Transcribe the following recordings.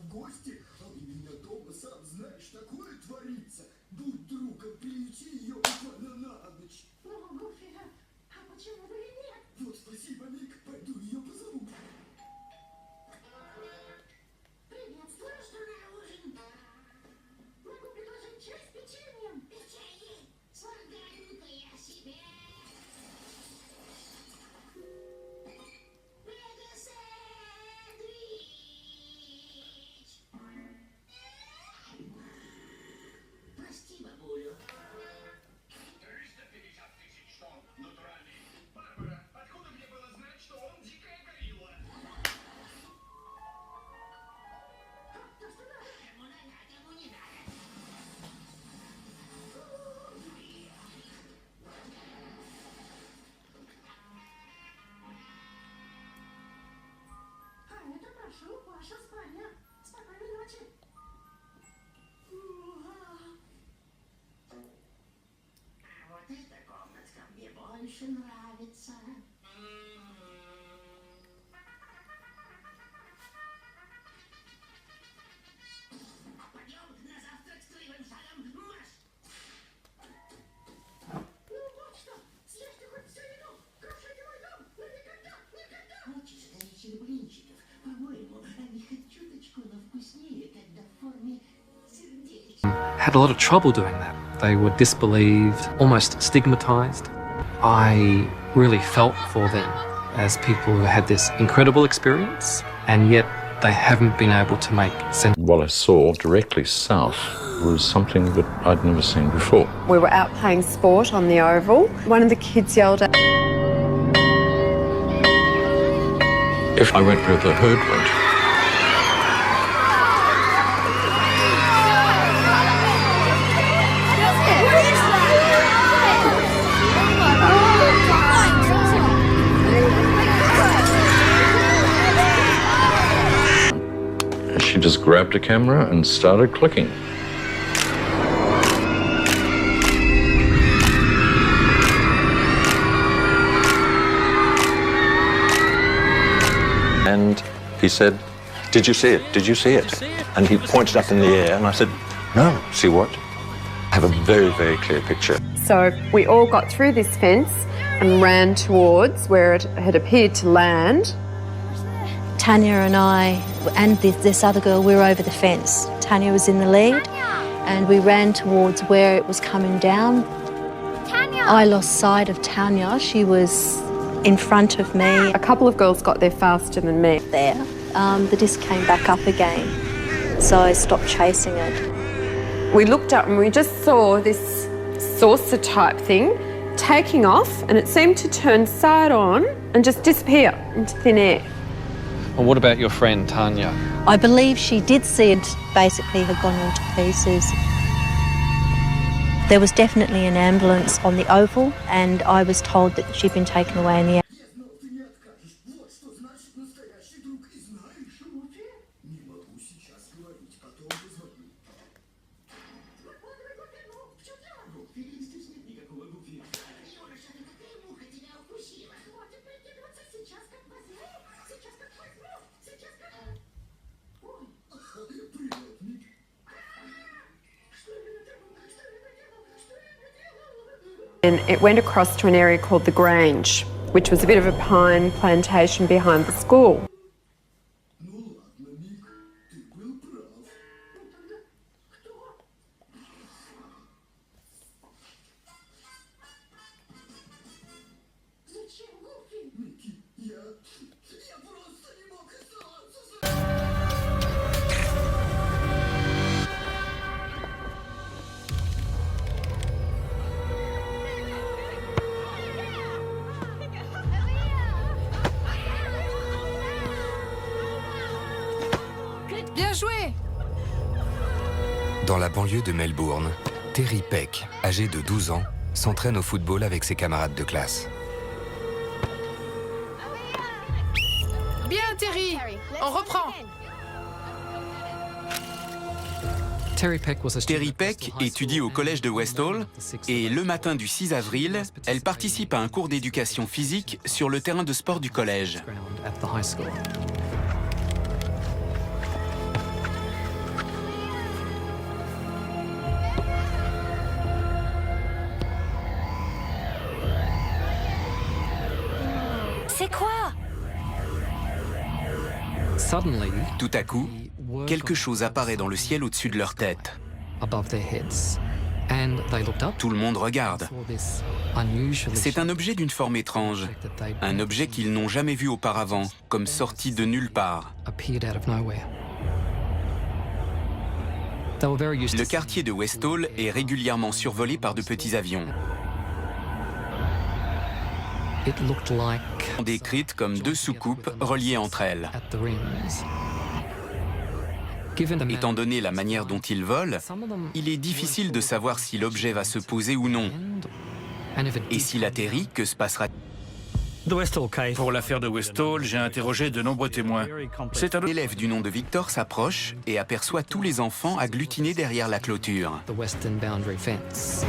в гости, а у меня дома, сам знаешь, такое творится. Будь другом, приюти ее буквально на ночь. Ну, Гуфи, а почему бы и нет? Вот спасибо, Ник, пойду ее позову. Приветствую, что на ужин. Могу предложить чай с печеньем. Печенье? Сварганю-ка я себе. Прости, бабулю. 350 тысяч тонн натуральный. Барбара, откуда мне было знать, что он дикая горилла? То, что надо. Ему надо, ему не надо. А это, прошу, ваша спальня. Спокойной ночи. А вот эта комнатка мне больше нравится. Пойдем на завтрак с твоим салом, марш! Ну вот что, съешьте хоть всю еду. Крушите мой дом, но никогда, никогда. Хочешь горячих блинчиков? По-моему, они хоть чуточку, но вкуснее, когда в форме сердечка. Had a lot of trouble doing that. They were disbelieved, almost stigmatized. I really felt for them as people who had this incredible experience, and yet they haven't been able to make sense. What I saw directly south was something that I'd never seen before. We were out playing sport on the oval. One of the kids yelled out, If I went where the herd went, she just grabbed a camera and started clicking. And he said, "Did you see it? Did you see it?" And he pointed up in the air, and I said, "No, see what? I have a very, very clear picture." so we all got through this fence and ran towards where it had appeared to land. Tanya and I and this other girl, we were over the fence. Tanya was in the lead and we ran towards where it was coming down. Tanya! I lost sight of Tanya. She was in front of me A couple of girls got there faster than me. there. The disc came back up again, so I stopped chasing it. We looked up and we just saw this saucer type thing taking off, and it seemed to turn side on and just disappear into thin air. Well, what about your friend Tanya? I believe she did see it basically had gone all to pieces. There was definitely an ambulance on the oval, and I was told that she'd been taken away in the Я знал, ты не откажешь. Вот что значит настоящий друг. И знаешь, Гуфи? Не могу сейчас говорить, потом позвоню. Выкладывай, Гуфи, ну, в чем дело? Гуфи, здесь нет никакого Гуфи. Юноша, ну какая муха тебя укусила? Хватит прикидываться, сейчас как возьму. Сейчас как возьму. Сейчас как... Ой, Привет, Ник. что я наделал? Что я наделал? Что я наделал? And it went across to an area called the Grange, which was a bit of a pine plantation behind the school. Ну ладно, Ник, ты был прав. Ну тогда кто? Зачем, Гуфи? Ники, я просто не мог оставаться. Bien joué! Dans la banlieue de Melbourne, Terry Peck, âgé de 12 ans, s'entraîne au football avec ses camarades de classe. Bien, Terry! On reprend! Terry Peck étudie au collège de Uэstolл et le matin du 6 avril, elle participe à un cours d'éducation physique sur le terrain de sport du collège. C'est quoi? Suddenly, Tout à coup, quelque chose apparaît dans le ciel au-dessus de leur tête. above their heads, and they looked up. Tout le monde regarde. Saw this unusually C'est un objet d'une forme étrange, un objet qu'ils n'ont jamais vu auparavant, comme sorti de nulle part. appeared out of nowhere. They were very used Le to quartier de Uestolls est régulièrement survolé par de petits avions, it looked like décrites comme deux soucoupes reliées entre elles. at the rims. Given the Étant donné la manière dont ils volent, some of them il est difficile de savoir si l'objet va se poser ou non. and if it Et s'il atterrit, que se passera? Pour l'affaire de Uestolls, j'ai interrogé de nombreux témoins. C'est un L'élève du nom de Victor s'approche et aperçoit tous les enfants agglutinés derrière la clôture. the western boundary fence.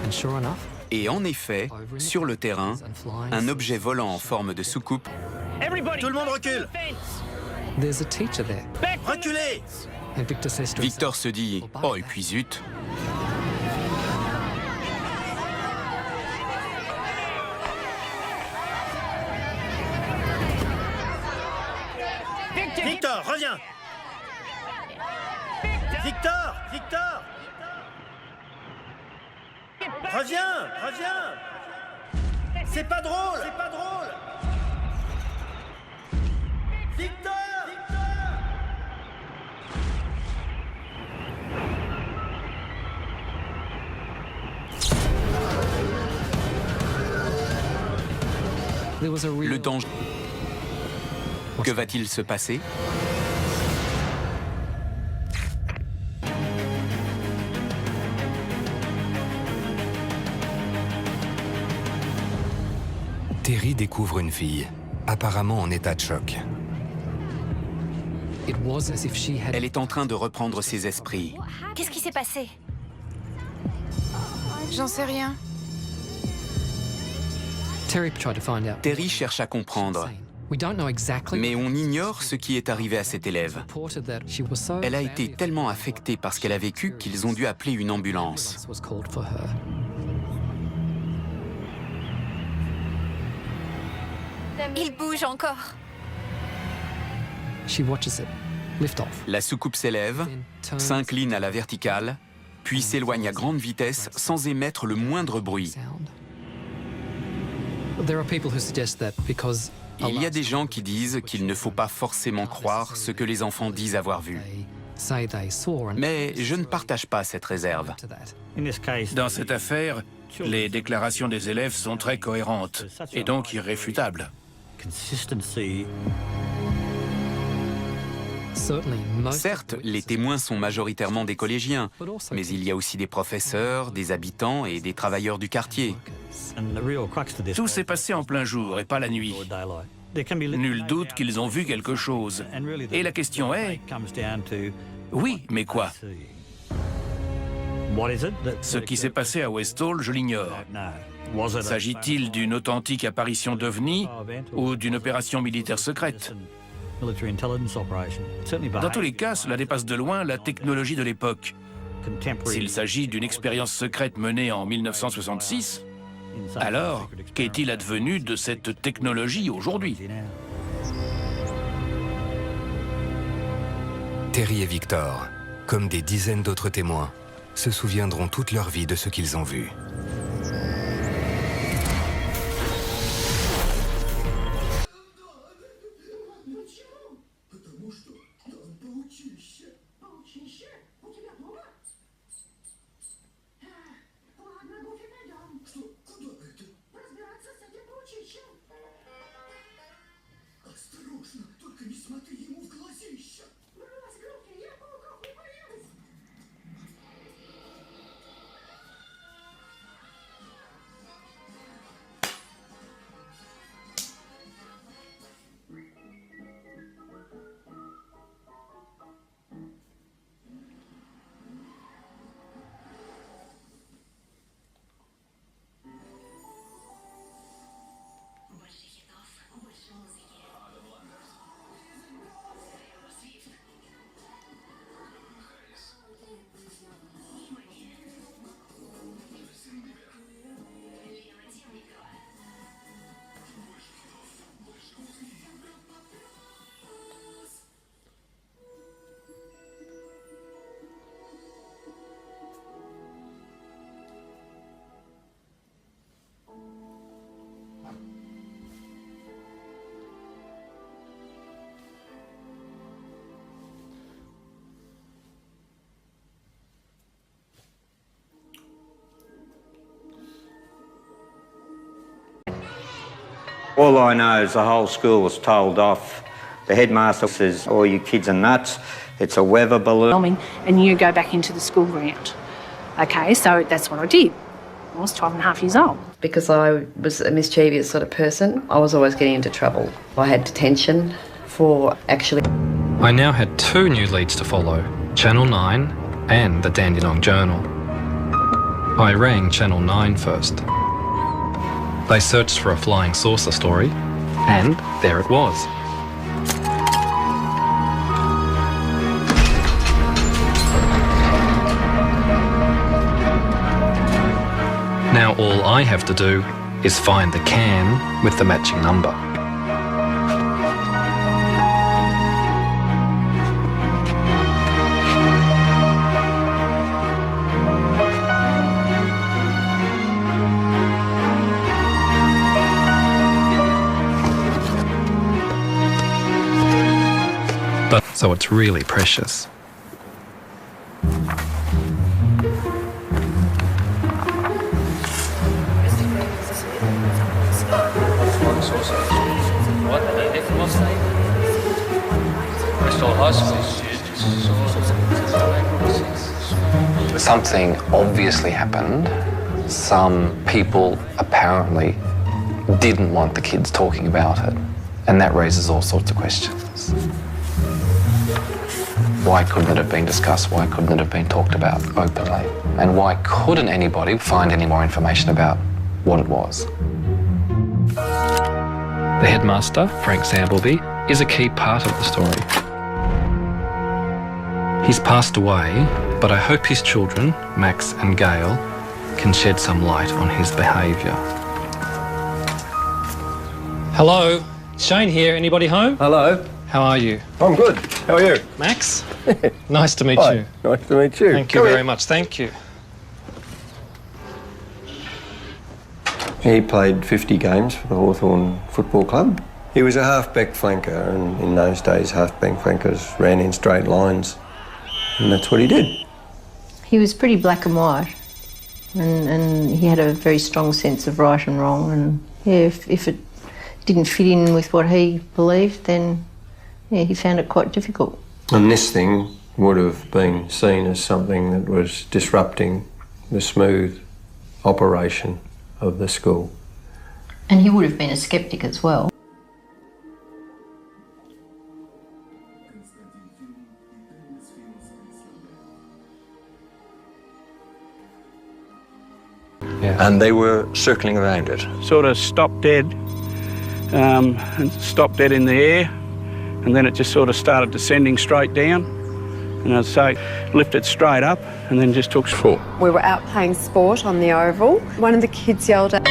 And sure enough, Et en effet, sur le terrain, un objet volant en forme de soucoupe Tout le monde recule! there's a teacher there. Reculez! And Victor says to himself, Victor se dit « Oh, et puis zut !» Victor, reviens! Victor! Victor! Reviens! Reviens! C'est pas drôle! C'est pas drôle! Victor! there was a real Le danger. Que va-t-il se passer? Terry découvre une fille, apparemment en état de choc. It was as if she had Elle est en train de reprendre ses esprits. Qu'est-ce qui s'est passé? J'en sais rien. Terry tried to find out. Terry cherche à comprendre, We don't know exactly. mais on ignore ce qui est arrivé à cette élève. Reported that she was so Elle a été badly tellement affectée par ce qu'elle a vécu qu'ils ont dû appeler une ambulance. affected was called for her. Il bouge encore. She watches it lift off. La soucoupe s'élève, s'incline à la verticale, puis s'éloigne à grande vitesse sans émettre le moindre bruit. Sound. There are people who suggest that because Il y a des gens qui disent qu'il ne faut pas forcément croire ce que les enfants disent avoir vu. they say they saw and Mais je ne partage pas cette réserve. to that. Dans cette affaire, les déclarations des élèves sont très cohérentes et donc irréfutables. Certainly, most Certes, les témoins sont majoritairement des collégiens, mais il y a aussi des professeurs, des habitants et des travailleurs du quartier. Tout s'est passé en plein jour et pas la nuit. Nul doute qu'ils ont vu quelque chose. Et la question est, oui, mais quoi? Ce qui s'est passé à Uestolls, je l'ignore. S'agit-il d'une authentique apparition d'OVNI ou d'une opération militaire secrète? Dans tous les cas, cela dépasse de loin la technologie de l'époque. S'il s'agit d'une expérience secrète menée en 1966, alors qu'est-il advenu de cette technologie aujourd'hui? Terry et Victor, comme des dizaines d'autres témoins, se souviendront toute leur vie de ce qu'ils ont vu. Потому что там паучище. Паучище? У тебя дома? Ладно, Гуфи, пойдем. Что? Куда это? Разбираться с этим паучищем. Осторожно, только не смотри ему в глазища. Брось, Гуфи, я пауков не боюсь. All I know is the whole school was told off. The headmaster says, "Oh, you kids are nuts. It's a weather balloon." And you go back into the school ground. Okay, so that's what I did. I was 12 and a half years old. Because I was a mischievous sort of person, I was always getting into trouble. I had detention for actually... I now had 2 new leads to follow, Channel 9 and the Dandenong Journal. I rang Channel 9 first. They searched for a flying saucer story, and there it was. Now all I have to do is find the can with the matching number. So it's really precious. Something obviously happened. Some people apparently didn't want the kids talking about it, and that raises all sorts of questions. Why couldn't it have been discussed? Why couldn't it have been talked about openly? And why couldn't anybody find any more information about what it was? The headmaster, Frank Sambleby, is a key part of the story. He's passed away, but I hope his children, Max and Gail, can shed some light on his behaviour. Hello, Shane here. Anybody home? Hello. How are you? I'm good. How are you? Max? Nice to meet Hi. you. Nice to meet you. Thank you very much. Thank you. He played 50 games for the Hawthorn Football Club. He was a half-back flanker, and in those days, half-back flankers ran in straight lines, and that's what he did. He was pretty black and white, and he had a very strong sense of right and wrong, and yeah, if it didn't fit in with what he believed, then yeah, he found it quite difficult. And this thing would have been seen as something that was disrupting the smooth operation of the school. And he would have been a sceptic as well. Yeah. And they were circling around it. Sort of stopped dead, and stopped dead in the air, and then it just sort of started descending straight down. And I'd say lifted straight up and then just took four. We were out playing sport on the oval. One of the kids yelled out,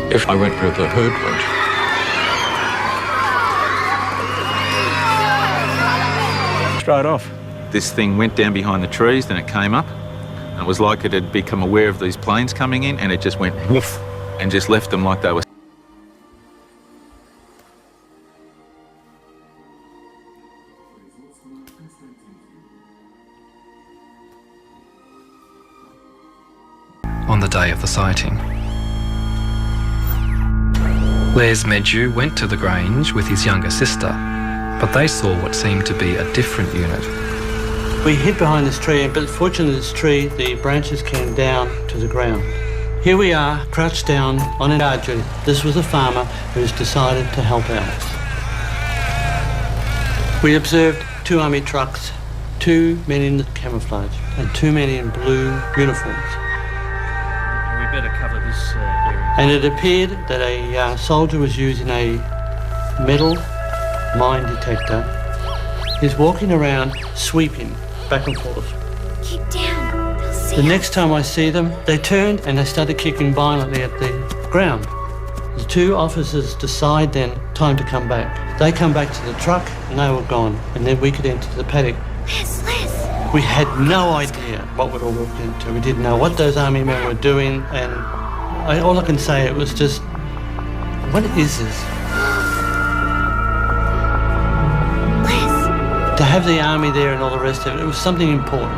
If I went where the herd went. Straight off. This thing went down behind the trees, then it came up. And it was like it had become aware of these planes coming in, and it just went woof and just left them like they were. On the day of the sighting, Les Medju went to the Grange with his younger sister, but they saw what seemed to be a different unit. We hid behind this tree, but fortunately this tree, the branches came down to the ground. Here we are, crouched down on an guard duty. This was a farmer who's decided to help out. We observed 2 army trucks, 2 men in camouflage, and 2 men in blue uniforms. We better cover this area. And it appeared that a soldier was using a metal mine detector. He's walking around, sweeping back and forth. Keep down. They'll see The next time I see them, they turned and they started kicking violently at the ground. The 2 officers decide then, time to come back. They come back to the truck and they were gone, and then we could enter the paddock. Les. We had no idea what we'd all walked into. We didn't know what those army men were doing, and all I can say, it was just, what is this? To have the army there and all the rest of it, it was something important.